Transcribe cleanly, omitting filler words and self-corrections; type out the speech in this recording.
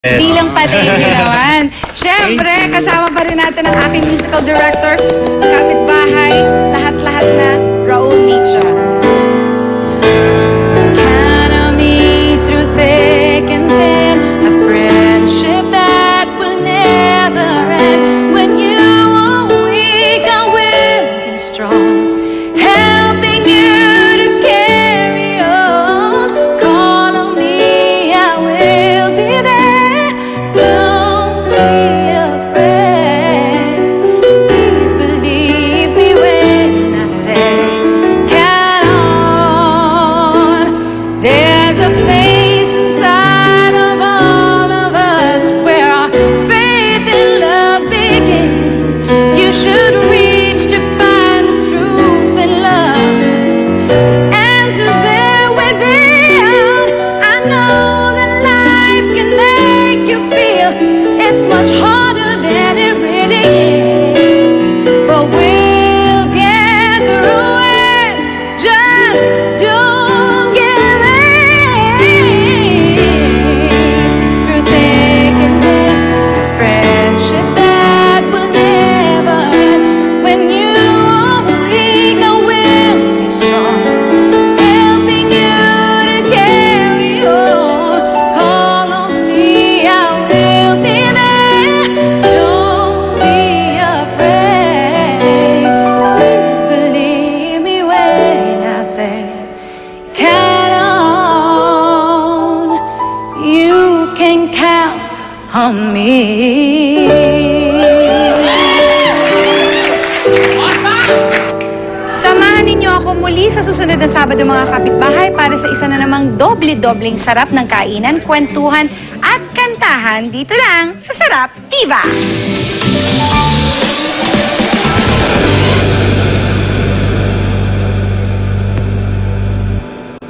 Bilang pa-thank you naman. Siyempre, kasama pa rin natin ang aking musical director, kapitbahay, lahat-lahat na, Raul Micha. Count on me through thick and thin, a friendship that will never end. When you are weak, I will be strong, helping you to carry on. Call on me, I will be there. Don't be afraid. Please believe me when I say, count on. There's a place inside of all of us where our faith and love begins. You should reach to find the truth and love. Answers there within. I know that life can make you feel it's much harder than it really is, but we'll get through it. Just don't give in. Through thick and thin, a friendship that will never end. When you are weak, I will be strong, helping you to carry on. Call on me, I will be there. Don't be afraid. Please believe me when I say, count on. You can count on me. Samahan ninyo ako muli sa susunod na Sabado mga kapitbahay para sa isa na namang doble-dobleng sarap ng kainan, kwentuhan at kantahan dito lang sa Sarap Diva.